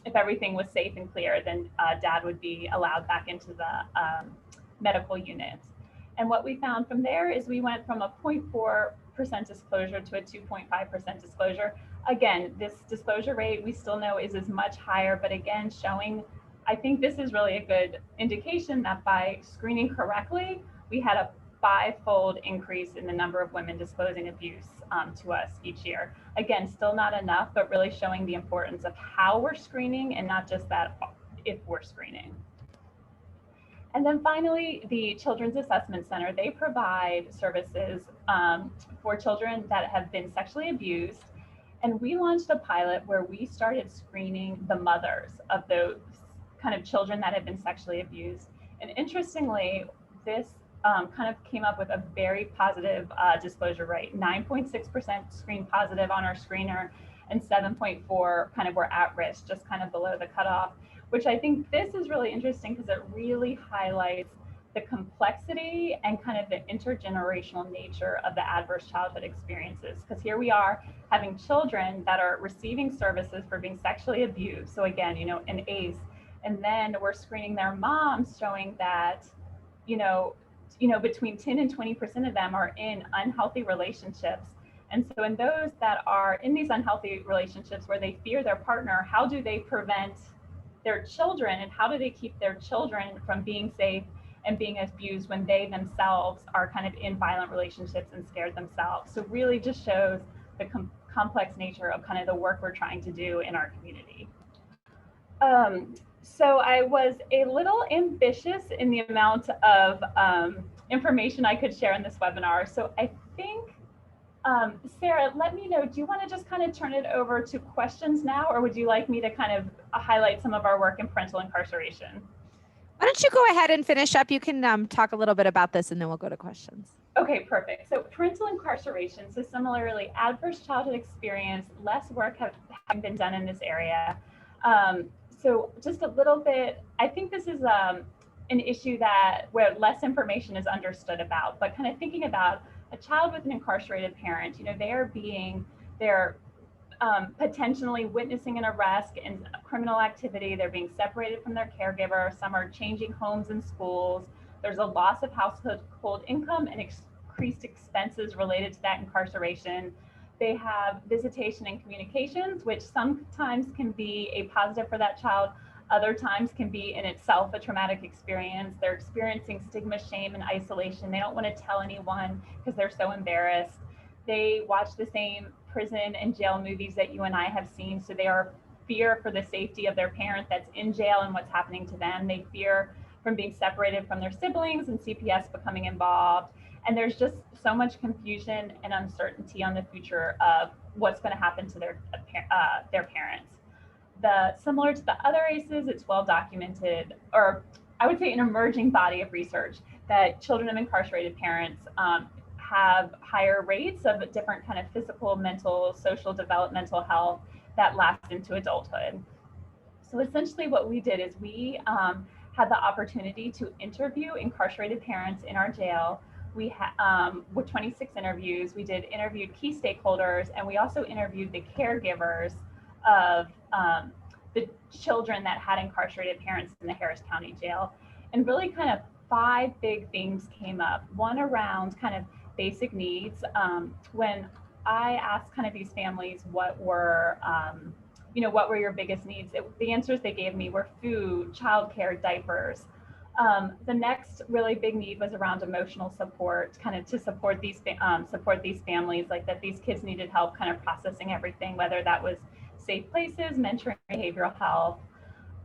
if everything was safe and clear, then dad would be allowed back into the medical unit. And what we found from there is we went from a 0.4% disclosure to a 2.5% disclosure. Again, this disclosure rate we still know is much higher, but again, showing, I think this is really a good indication that by screening correctly, we had a 5-fold increase in the number of women disclosing abuse to us each year. Again, still not enough, but really showing the importance of how we're screening and not just that if we're screening. And then finally, the Children's Assessment Center, they provide services for children that have been sexually abused. And we launched a pilot where we started screening the mothers of those kind of children that have been sexually abused. And interestingly, this kind of came up with a very positive disclosure rate. 9.6% screened positive on our screener, and 7.4 kind of were at risk, just kind of below the cutoff, which I think this is really interesting because it really highlights the complexity and kind of the intergenerational nature of the adverse childhood experiences. Because here we are having children that are receiving services for being sexually abused. So again, you know, an ACE, and then we're screening their moms, showing that, you know, between 10 and 20% of them are in unhealthy relationships. And so in those that are in these unhealthy relationships where they fear their partner, how do they prevent their children and how do they keep their children from being safe and being abused when they themselves are kind of in violent relationships and scared themselves? So really just shows the complex nature of kind of the work we're trying to do in our community. So I was a little ambitious in the amount of information I could share in this webinar. So I think, Sarah, let me know, do you want to just kind of turn it over to questions now, or would you like me to kind of highlight some of our work in parental incarceration? Why don't you go ahead and finish up? You can talk a little bit about this and then we'll go to questions. Okay, perfect. So parental incarceration, so similarly, adverse childhood experience, less work having been done in this area. So just a little bit, I think this is an issue where less information is understood about, but kind of thinking about a child with an incarcerated parent, you know, they're potentially witnessing an arrest and criminal activity. They're being separated from their caregiver. Some are changing homes and schools. There's a loss of household income and increased expenses related to that incarceration. They have visitation and communications, which sometimes can be a positive for that child. Other times can be in itself a traumatic experience. They're experiencing stigma, shame, and isolation. They don't want to tell anyone because they're so embarrassed. They watch the same prison and jail movies that you and I have seen. So they are fear for the safety of their parent that's in jail and what's happening to them. They fear from being separated from their siblings and CPS becoming involved. And there's just so much confusion and uncertainty on the future of what's going to happen to their parents. Similar to the other ACEs, it's well documented, or I would say an emerging body of research, that children of incarcerated parents have higher rates of different kind of physical, mental, social, developmental health that last into adulthood. So essentially what we did is we had the opportunity to interview incarcerated parents in our jail. We had with 26 interviews. We interviewed key stakeholders, and we also interviewed the caregivers of the children that had incarcerated parents in the Harris County Jail. And really kind of 5 big themes came up. One around kind of basic needs. When I asked kind of these families what were your biggest needs, the answers they gave me were food, childcare, diapers. The next really big need was around emotional support, kind of to support these families, like that these kids needed help kind of processing everything, whether that was safe places, mentoring, behavioral health.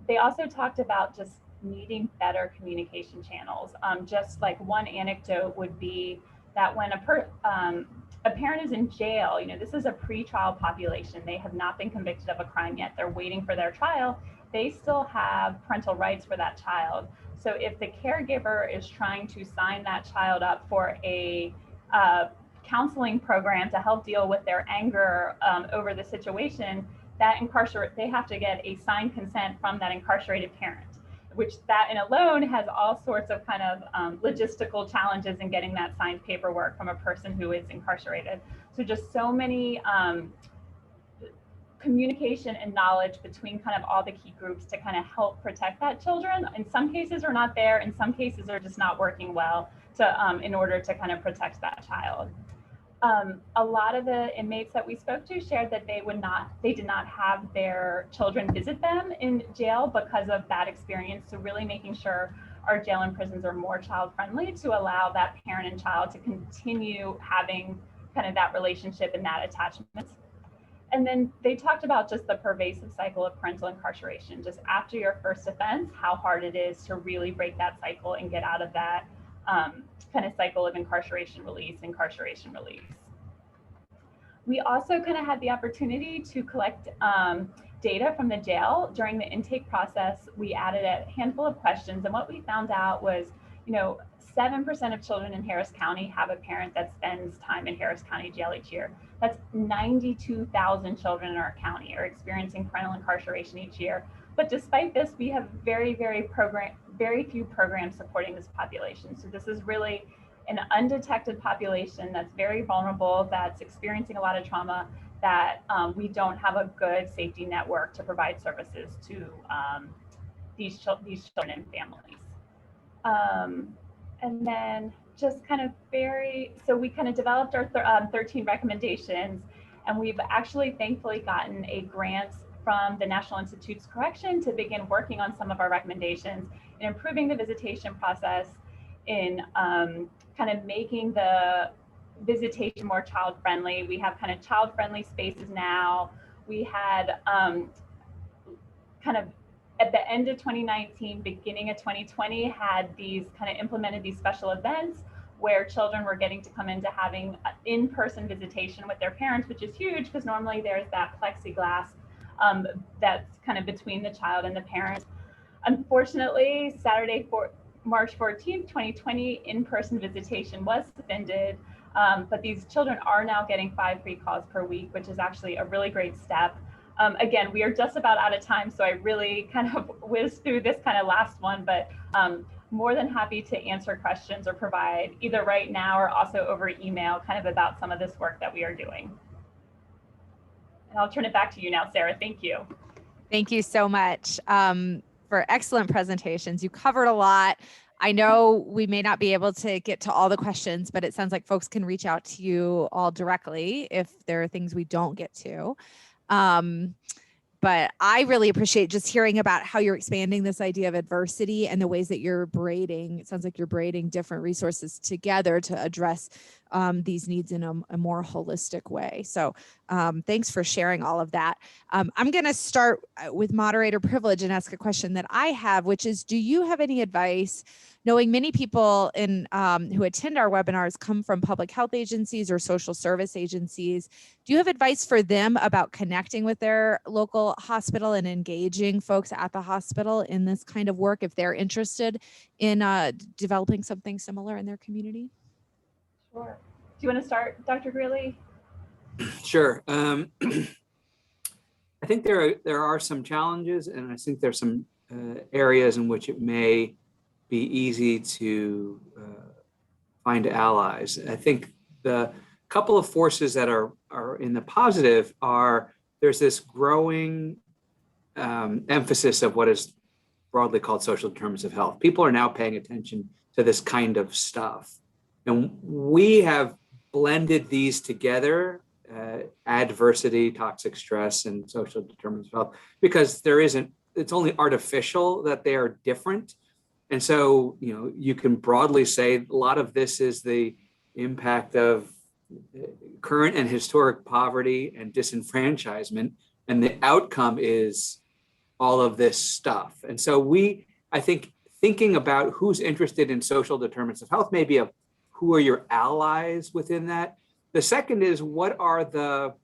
They also talked about just needing better communication channels. Just like one anecdote would be that when a parent is in jail, this is a pre-trial population. They have not been convicted of a crime yet. They're waiting for their trial. They still have parental rights for that child. So if the caregiver is trying to sign that child up for a counseling program to help deal with their anger over the situation, they have to get a signed consent from that incarcerated parent, which that in alone has all sorts of kind of logistical challenges in getting that signed paperwork from a person who is incarcerated. So just so many communication and knowledge between kind of all the key groups to kind of help protect that children. In some cases are not there, in some cases are just not working well in order to kind of protect that child. A lot of the inmates that we spoke to shared that they did not have their children visit them in jail because of that experience. So really making sure our jail and prisons are more child friendly to allow that parent and child to continue having kind of that relationship and that attachment. And then they talked about just the pervasive cycle of parental incarceration. Just after your first offense, how hard it is to really break that cycle and get out of that kind of cycle of incarceration release. We also kind of had the opportunity to collect data from the jail. During the intake process, we added a handful of questions, and what we found out was, 7% of children in Harris County have a parent that spends time in Harris County Jail each year. That's 92,000 children in our county are experiencing parental incarceration each year. But despite this, we have very few programs supporting this population. So this is really an undetected population that's very vulnerable, that's experiencing a lot of trauma, that we don't have a good safety network to provide services to these children and families. And then just kind of so we kind of developed our 13 recommendations, and we've actually thankfully gotten a grant from the National Institutes Correction to begin working on some of our recommendations in improving the visitation process, in kind of making the visitation more child friendly. We have kind of child friendly spaces now. We had kind of at the end of 2019, beginning of 2020, had implemented these special events where children were getting to come into having in-person visitation with their parents, which is huge because normally there's that plexiglass that's kind of between the child and the parent. Unfortunately, Saturday, March 14th, 2020, in-person visitation was suspended, but these children are now getting 5 free calls per week, which is actually a really great step. Again, we are just about out of time, so I really kind of whizzed through this kind of last one, but more than happy to answer questions or provide either right now or also over email kind of about some of this work that we are doing. And I'll turn it back to you now, Sarah. Thank you. Thank you so much for excellent presentations. You covered a lot. I know we may not be able to get to all the questions, but it sounds like folks can reach out to you all directly if there are things we don't get to. But I really appreciate just hearing about how you're expanding this idea of adversity and the ways that you're braiding. It sounds like you're braiding different resources together to address these needs in a more holistic way. So thanks for sharing all of that. I'm going to start with moderator privilege and ask a question that I have, which is, do you have any advice, knowing many people who attend our webinars come from public health agencies or social service agencies, do you have advice for them about connecting with their local hospital and engaging folks at the hospital in this kind of work if they're interested in developing something similar in their community? Sure. Do you want to start, Dr. Greeley? Sure. I think there are some challenges, and I think there's some areas in which it may be easy to find allies. I think the couple of forces that are in the positive are there's this growing emphasis of what is broadly called social determinants of health. People are now paying attention to this kind of stuff. And we have blended these together, adversity, toxic stress, and social determinants of health, because it's only artificial that they are different. And so, you can broadly say a lot of this is the impact of current and historic poverty and disenfranchisement. And the outcome is all of this stuff. And so I think thinking about who's interested in social determinants of health, maybe who are your allies within that. The second is what are the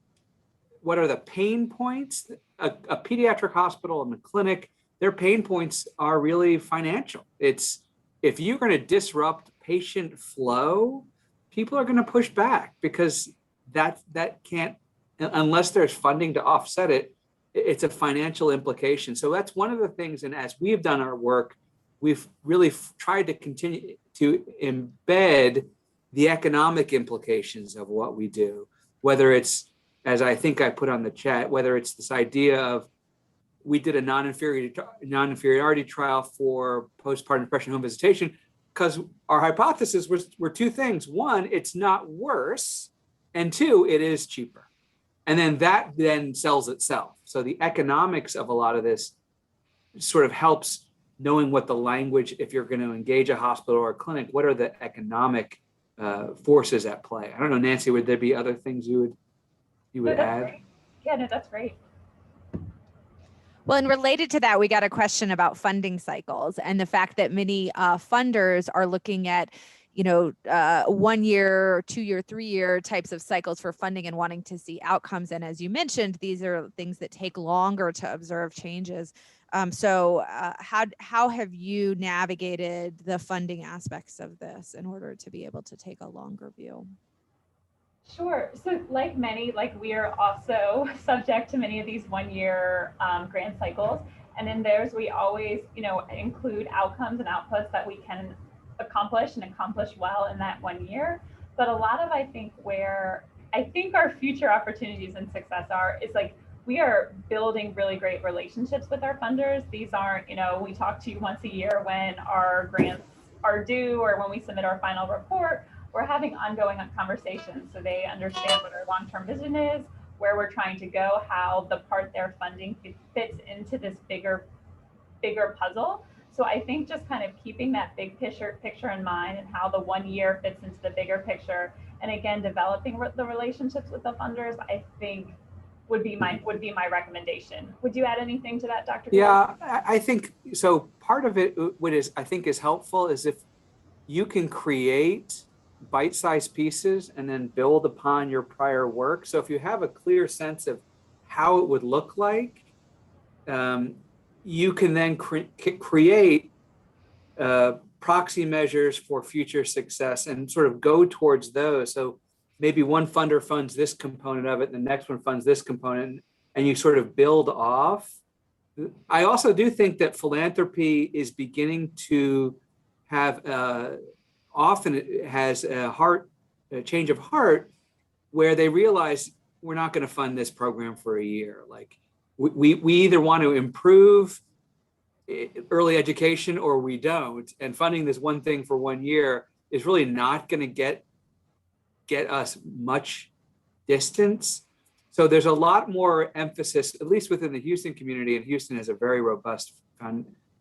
pain points? A pediatric hospital and a clinic, their pain points are really financial. It's if you're going to disrupt patient flow, people are going to push back because that can't, unless there's funding to offset it, it's a financial implication. So that's one of the things. And as we've done our work, we've really tried to continue to embed the economic implications of what we do, whether it's, as I think I put on the chat, whether it's this idea of we did a non-inferiority trial for postpartum depression home visitation, because our hypothesis were two things. One, it's not worse. And two, it is cheaper. And then that then sells itself. So the economics of a lot of this sort of helps knowing what the language, if you're going to engage a hospital or a clinic, what are the economic forces at play? I don't know, Nancy, would there be other things you would add? Great. Yeah, no, that's great. Well, and related to that, we got a question about funding cycles and the fact that many funders are looking at 1 year, 2 year, 3 year types of cycles for funding and wanting to see outcomes. And as you mentioned, these are things that take longer to observe changes. So how have you navigated the funding aspects of this in order to be able to take a longer view? Sure. So like we are also subject to many of these 1 year grant cycles. And in theirs, we always, include outcomes and outputs that we can accomplish well in that 1 year. But a lot of, where I think our future opportunities and success is like, we are building really great relationships with our funders. These aren't, we talk to you once a year when our grants are due or when we submit our final report. We're having ongoing conversations so they understand what our long-term vision is, where we're trying to go, how the part they're funding fits into this bigger puzzle. So I think just kind of keeping that big picture in mind and how the 1 year fits into the bigger picture, and again developing the relationships with the funders, I think would be my recommendation. Would you add anything to that, Dr. Yeah, I think so. Part of it, what I think is helpful, is if you can create bite-sized pieces and then build upon your prior work. So if you have a clear sense of how it would look like, you can then create proxy measures for future success and sort of go towards those. So maybe one funder funds this component of it, and the next one funds this component, and you sort of build off. I also do think that philanthropy is beginning to have often it has a change of heart, where they realize we're not going to fund this program for a year. Like we either want to improve early education or we don't. And funding this one thing for 1 year is really not going to get us much distance. So there's a lot more emphasis, at least within the Houston community, and Houston has a very robust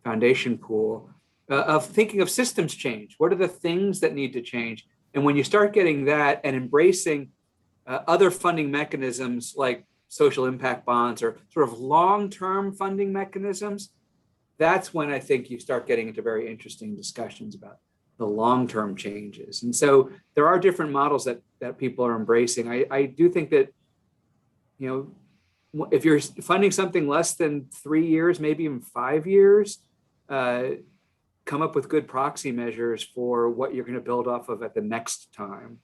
foundation pool, of thinking of systems change. What are the things that need to change? And when you start getting that and embracing other funding mechanisms like social impact bonds or sort of long-term funding mechanisms, that's when I think you start getting into very interesting discussions about the long-term changes. And so there are different models that people are embracing. I do think that, if you're funding something less than 3 years, maybe even 5 years, come up with good proxy measures for what you're going to build off of at the next time.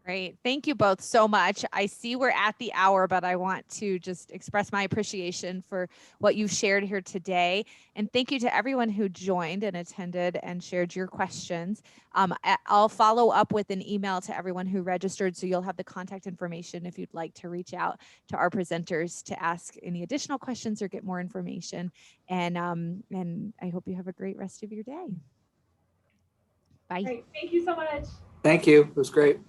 Great. Thank you both so much. I see we're at the hour, but I want to just express my appreciation for what you've shared here today. And thank you to everyone who joined and attended and shared your questions. I'll follow up with an email to everyone who registered, so you'll have the contact information if you'd like to reach out to our presenters to ask any additional questions or get more information. And I hope you have a great rest of your day. Bye. Great. Thank you so much. Thank you. It was great.